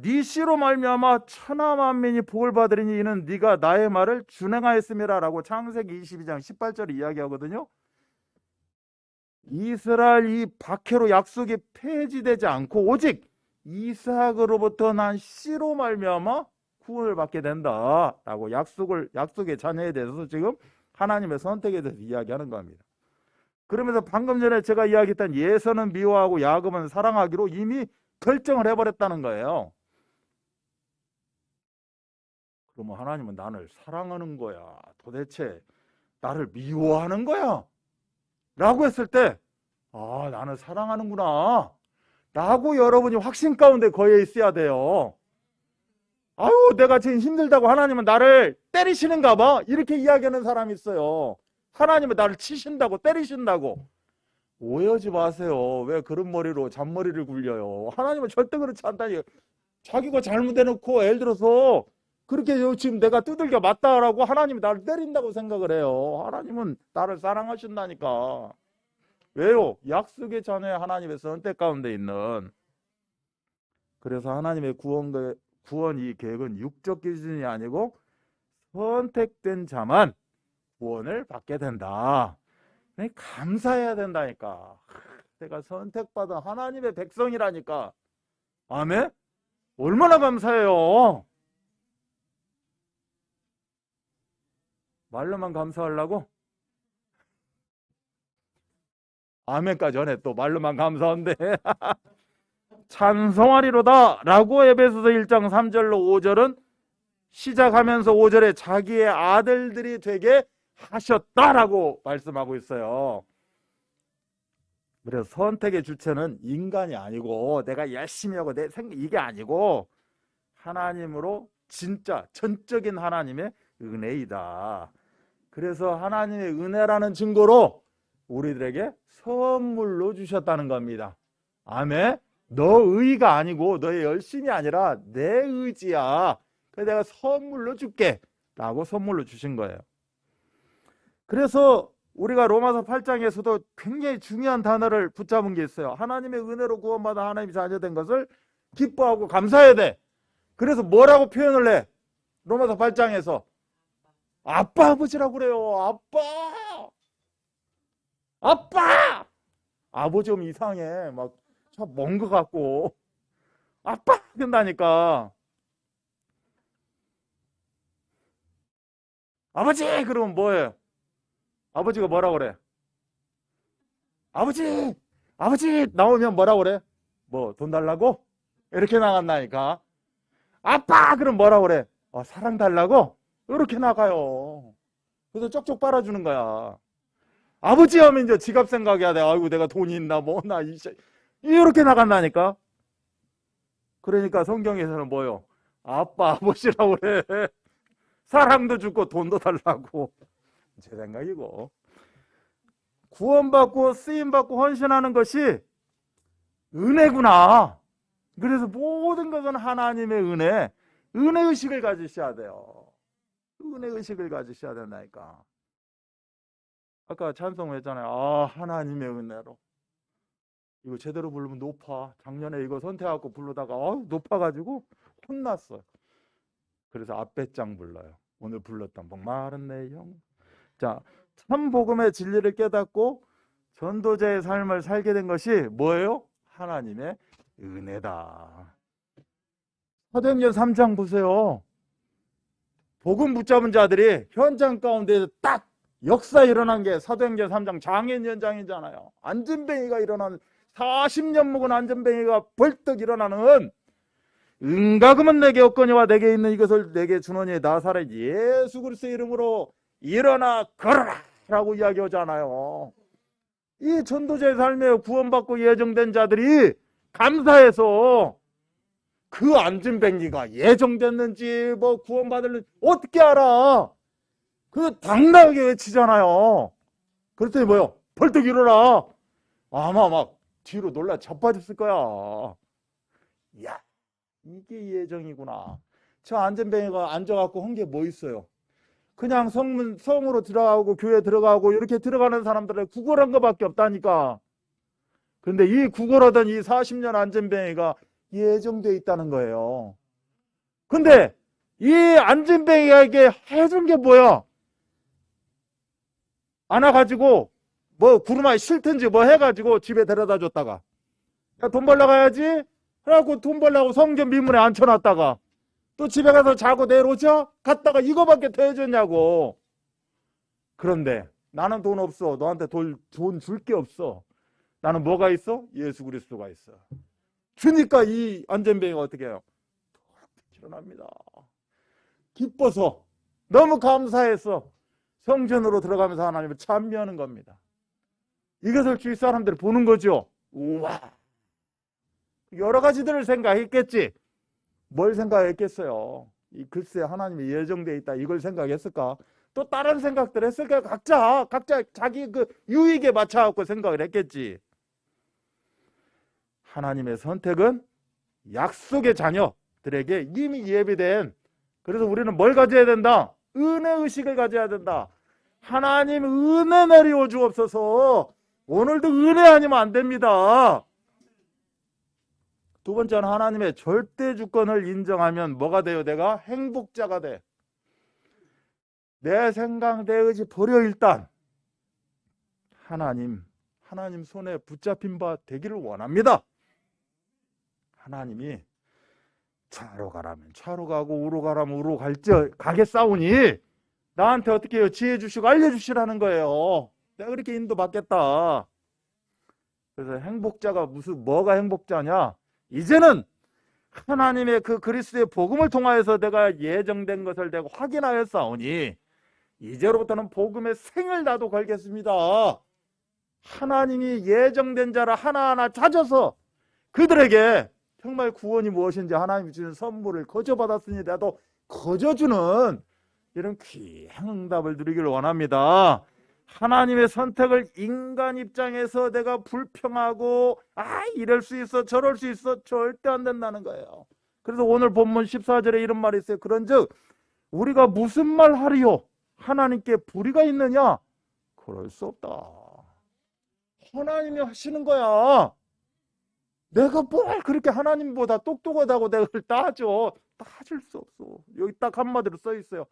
네 씨로 말미암아 천하 만민이 복을 받으리니 이는 네가 나의 말을 준행하였음이라 라고 창세기 22장 18절에 이야기하거든요. 이스라엘 이 박해로 약속이 폐지되지 않고 오직 이삭으로부터 난 씨로 말미암아 구원을 받게 된다라고 약속의 자녀에 대해서 지금 하나님의 선택에 대해서 이야기하는 겁니다. 그러면서 방금 전에 제가 이야기했던 예서는 미워하고 야곱은 사랑하기로 이미 결정을 해버렸다는 거예요. 그러면 하나님은 나를 사랑하는 거야, 도대체 나를 미워하는 거야? 라고 했을 때 나는 사랑하는구나 라고 여러분이 확신 가운데 거해 있어야 돼요. 내가 지금 힘들다고 하나님은 나를 때리시는가 봐 이렇게 이야기하는 사람이 있어요. 하나님은 나를 치신다고, 때리신다고. 오해하지 마세요. 왜 그런 머리로 잔머리를 굴려요? 하나님은 절대 그렇지 않다니. 자기가 잘못해놓고 예를 들어서 그렇게 지금 내가 두들겨 맞다라고 하나님이 나를 때린다고 생각을 해요. 하나님은 나를 사랑하신다니까. 왜요? 약속의 자녀 하나님의 선택 가운데 있는. 그래서 하나님의 구원 이 계획은 육적 기준이 아니고 선택된 자만 구원을 받게 된다. 감사해야 된다니까. 내가 선택받은 하나님의 백성이라니까. 아멘? 얼마나 감사해요. 말로만 감사하려고? 아멘까지 전에 또 말로만 감사한데 찬송하리로다 라고 에베소서 1장 3절로 5절은 시작하면서 5절에 자기의 아들들이 되게 하셨다라고 말씀하고 있어요. 그래서 선택의 주체는 인간이 아니고 내가 열심히 하고 내 생각 이게 아니고 하나님으로 진짜 전적인 하나님의 은혜이다. 그래서 하나님의 은혜라는 증거로 우리들에게 선물로 주셨다는 겁니다. 아멘. 너 의가 아니고 너의 열심이 아니라 내 의지야. 그래서 내가 선물로 줄게 라고 선물로 주신 거예요. 그래서 우리가 로마서 8장에서도 굉장히 중요한 단어를 붙잡은 게 있어요. 하나님의 은혜로 구원받아 하나님의 자녀된 것을 기뻐하고 감사해야 돼. 그래서 뭐라고 표현을 해? 로마서 8장에서 아빠 아버지라고 그래요. 아빠 아버지 좀 이상해. 막 먼 것 같고 아빠 된다니까. 아버지 그러면 뭐예요? 아버지가 뭐라고 그래? 아버지 나오면 뭐라고 그래? 뭐 돈 달라고? 이렇게 나간다니까. 아빠 그럼 뭐라고 그래? 사랑 달라고? 이렇게 나가요. 그래서 쪽쪽 빨아주는 거야. 아버지 하면 이제 지갑 생각해야 돼. 아이고 내가 돈이 있나 뭐나 이렇게 나간다니까. 그러니까 성경에서는 뭐요? 아빠 아버지라고 그래. 사랑도 주고 돈도 달라고. 제 생각이고. 구원받고 쓰임받고 헌신하는 것이 은혜구나. 그래서 모든 것은 하나님의 은혜. 은혜의식을 가지셔야 돼요. 은혜의식을 가지셔야 된다니까. 아까 찬송했잖아요. 아, 하나님의 은혜로. 이거 제대로 부르면 높아. 작년에 이거 선택하고 부르다가 높아가지고 혼났어요. 그래서 앞배짱 불러요. 오늘 불렀던 목마른 내 영. 자, 참 복음의 진리를 깨닫고 전도자의 삶을 살게 된 것이 뭐예요? 하나님의 은혜다. 사도행전 3장 보세요. 복음 붙잡은 자들이 현장 가운데 딱 역사 일어난 게 사도행전 3장 장애인 현장이잖아요. 안전뱅이가 일어나는 40년 묵은 안전뱅이가 벌떡 일어나는 은가금은 내게 없거니와 내게 있는 이것을 내게 주노니 나사렛 예수 그리스도의 이름으로 일어나 걸어라 라고 이야기하잖아요. 이 전도자의 삶에 구원받고 예정된 자들이 감사해서 그 안전뱅이가 예정됐는지 뭐 구원받을는지 어떻게 알아? 그 당당하게 외치잖아요. 그랬더니 뭐요? 벌떡 일어나. 아마 막 뒤로 놀라 자빠졌을 거야. 야, 이게 예정이구나. 저 안전뱅이가 앉아갖고 한 게 뭐 있어요? 그냥 성으로 들어가고 교회 들어가고 이렇게 들어가는 사람들의 구걸한 것밖에 없다니까. 근데 이 구걸하던 이 40년 안전뱅이가 예정되어 있다는 거예요. 근데 이 안전뱅이에게 해준 게 뭐야? 안아가지고 뭐 구루마에 싫든지 뭐 해가지고 집에 데려다 줬다가 야, 돈 벌러 가야지 그래갖고 돈 벌려고 성전 미문에 앉혀놨다가 또 집에 가서 자고 내일 오자? 갔다가 이거밖에 더 해줬냐고. 그런데 나는 돈 없어. 너한테 돈 줄 게 없어. 나는 뭐가 있어? 예수 그리스도가 있어. 주니까 이 안전뱅이가 어떻게 해요? 일어납니다. 기뻐서 너무 감사해서 성전으로 들어가면서 하나님을 찬미하는 겁니다. 이것을 주위 사람들이 보는 거죠. 우와, 여러 가지들을 생각했겠지. 뭘 생각했겠어요? 이 글쎄 하나님이 예정되어 있다 이걸 생각했을까? 또 다른 생각들 했을까? 각자 자기 그 유익에 맞춰갖고 생각을 했겠지. 하나님의 선택은 약속의 자녀들에게 이미 예비된, 그래서 우리는 뭘 가져야 된다? 은혜의식을 가져야 된다. 하나님 은혜 내리워 주옵소서. 오늘도 은혜 아니면 안 됩니다. 두 번째는 하나님의 절대 주권을 인정하면 뭐가 돼요? 내가 행복자가 돼. 내 생각, 내 의지 버려. 일단 하나님 손에 붙잡힌 바 되기를 원합니다. 하나님이 차로 가라면 차로 가고 우로 가라면 우로 가겠사오니 나한테 어떻게 해요? 지혜 주시고 알려주시라는 거예요. 내가 그렇게 인도받겠다. 그래서 행복자가 뭐가 행복자냐? 이제는 하나님의 그 그리스도의 복음을 통하여서 내가 예정된 것을 내가 확인하였사오니 이제로부터는 복음의 생을 나도 걸겠습니다. 하나님이 예정된 자를 하나하나 찾아서 그들에게 정말 구원이 무엇인지 하나님이 주는 선물을 거저받았으니 나도 거저주는 이런 귀한 응답을 누리기를 원합니다. 하나님의 선택을 인간 입장에서 내가 불평하고 이럴 수 있어 저럴 수 있어 절대 안 된다는 거예요. 그래서 오늘 본문 14절에 이런 말이 있어요. 그런즉 우리가 무슨 말 하리요? 하나님께 불의가 있느냐? 그럴 수 없다. 하나님이 하시는 거야. 내가 뭘 그렇게 하나님보다 똑똑하다고 내가 따져. 따질 수 없어. 여기 딱 한마디로 써 있어요.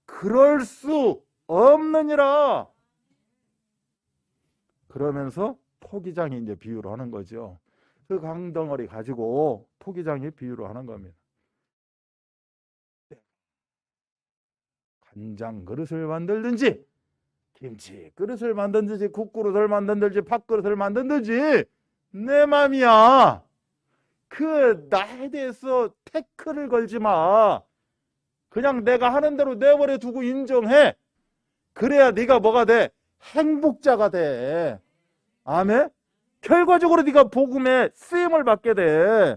그럴 수 없느니라. 그러면서 토기장이 이제 비유를 하는 거죠. 그 강덩어리 가지고 토기장이 비유를 하는 겁니다. 간장 그릇을 만들든지 김치 그릇을 만든지 국그릇을 만든지 밥그릇을 만든지 내 맘이야. 그 나에 대해서 태클을 걸지 마. 그냥 내가 하는 대로 내버려 두고 인정해. 그래야 네가 뭐가 돼? 행복자가 돼. 아멘? 결과적으로 네가 복음의 쓰임을 받게 돼.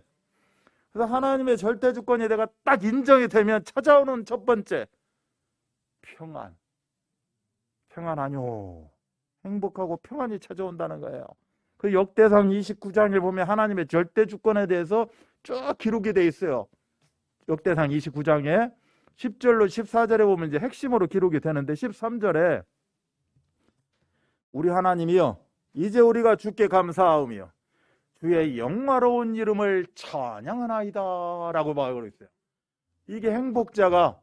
그래서 하나님의 절대 주권이 내가 딱 인정이 되면 찾아오는 첫 번째 평안. 평안하뇨. 행복하고 평안이 찾아온다는 거예요. 그 역대상 29장을 보면 하나님의 절대 주권에 대해서 쭉 기록이 돼 있어요. 역대상 29장에 10절로 14절에 보면 이제 핵심으로 기록이 되는데 13절에 우리 하나님이여 이제 우리가 주께 감사하오며 주의 영화로운 이름을 찬양하나이다 라고 말하고 있어요. 이게 행복자가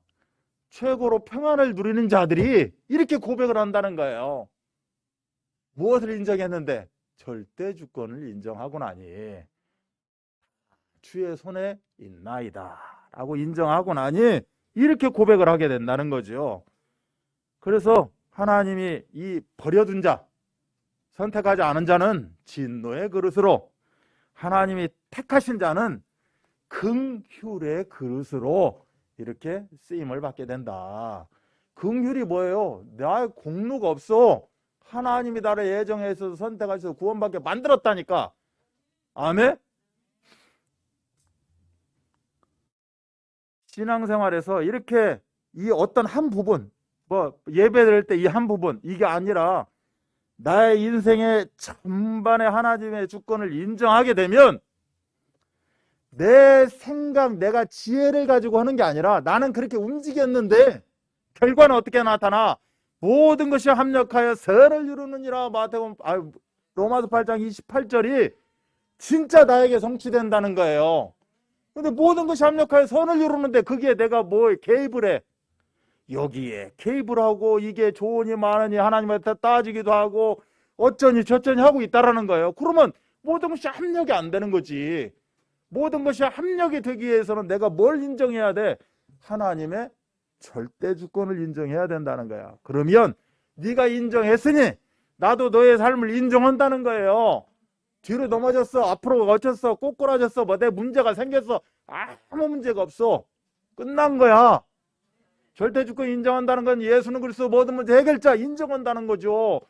최고로 평안을 누리는 자들이 이렇게 고백을 한다는 거예요. 무엇을 인정했는데? 절대 주권을 인정하고 나니 주의 손에 있나이다 라고 인정하고 나니 이렇게 고백을 하게 된다는 거죠. 그래서 하나님이 이 버려둔 자, 선택하지 않은 자는 진노의 그릇으로, 하나님이 택하신 자는 긍휼의 그릇으로 이렇게 쓰임을 받게 된다. 긍휼이 뭐예요? 나의 공로가 없어. 하나님이 나를 예정해서 선택하셔서 구원받게 만들었다니까. 아멘? 신앙생활에서 이렇게 이 어떤 한 부분, 뭐 예배 드릴 때 이 한 부분, 이게 아니라 나의 인생의 전반에 하나님의 주권을 인정하게 되면 내 생각, 내가 지혜를 가지고 하는 게 아니라 나는 그렇게 움직였는데 결과는 어떻게 나타나? 모든 것이 합력하여 선을 이루느니라. 로마서 8장 28절이 진짜 나에게 성취된다는 거예요. 근데 모든 것이 합력하여 선을 이루는데 그게 내가 뭐 개입을 해? 여기에 개입을 하고 이게 좋으니 많으니 하나님한테 따지기도 하고 어쩌니 저쩌니 하고 있다라는 거예요. 그러면 모든 것이 합력이 안 되는 거지. 모든 것이 합력이 되기 위해서는 내가 뭘 인정해야 돼? 하나님의 절대 주권을 인정해야 된다는 거야. 그러면 네가 인정했으니 나도 너의 삶을 인정한다는 거예요. 뒤로 넘어졌어, 앞으로 거쳤어, 꼬꾸라졌어, 뭐 내 문제가 생겼어, 아무 문제가 없어. 끝난 거야. 절대 주권 인정한다는 건 예수는 그리스도 모든 문제 해결자 인정한다는 거죠.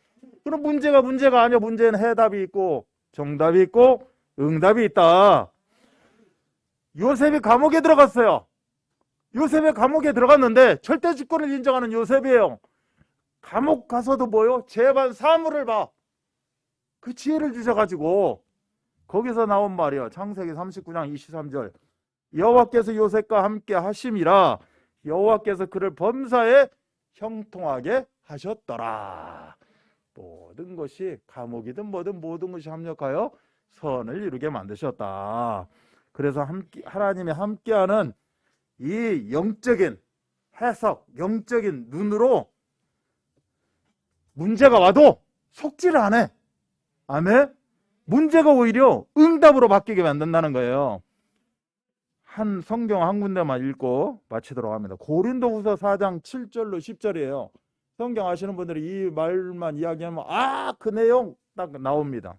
그럼 문제가 아니야. 문제는 해답이 있고 정답이 있고 응답이 있다. 요셉이 감옥에 들어갔어요. 요셉이 감옥에 들어갔는데 절대 주권을 인정하는 요셉이에요. 감옥 가서도 뭐요? 제발 사물을 봐. 그 지혜를 주셔가지고 거기서 나온 말이요. 창세기 39장 23절. 여호와께서 요셉과 함께 하심이라 여호와께서 그를 범사에 형통하게 하셨더라. 모든 것이 감옥이든 뭐든 모든 것이 합력하여 선을 이루게 만드셨다. 그래서 하나님이 함께하는 이 영적인 해석, 영적인 눈으로 문제가 와도 속지를 안 해. 아멘? 문제가 오히려 응답으로 바뀌게 만든다는 거예요. 한 성경 한 군데만 읽고 마치도록 합니다. 고린도후서 4장 7절로 10절이에요. 성경 아시는 분들이 이 말만 이야기하면 그 내용 딱 나옵니다.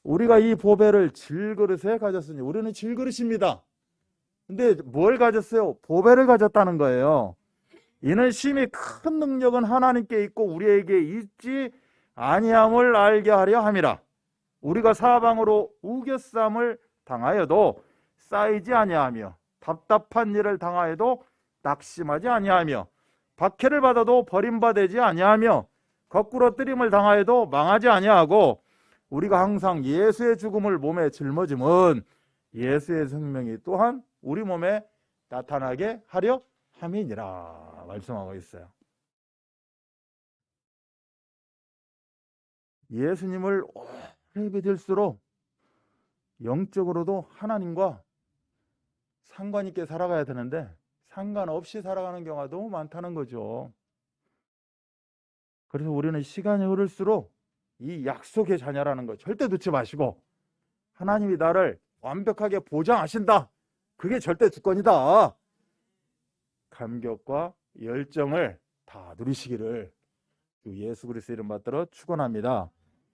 우리가 이 보배를 질그릇에 가졌으니 우리는 질그릇입니다. 근데 뭘 가졌어요? 보배를 가졌다는 거예요. 이는 심히 큰 능력은 하나님께 있고 우리에게 있지 아니함을 알게 하려 함이라. 우리가 사방으로 우겨쌈을 당하여도 쌓이지 아니하며 답답한 일을 당하여도 낙심하지 아니하며 박해를 받아도 버림받지 아니하며 거꾸로 뜨림을 당하여도 망하지 아니하고 우리가 항상 예수의 죽음을 몸에 짊어짐은 예수의 생명이 또한 우리 몸에 나타나게 하려 함이니라 말씀하고 있어요. 예수님을 오래 믿을수록 영적으로도 하나님과 상관 있게 살아가야 되는데 상관없이 살아가는 경우가 너무 많다는 거죠. 그래서 우리는 시간이 흐를수록 이 약속의 자녀라는 거 절대 놓지 마시고 하나님이 나를 완벽하게 보장하신다. 그게 절대 주권이다. 감격과 열정을 다 누리시기를 주 예수 그리스도 이름 받들어 축원합니다.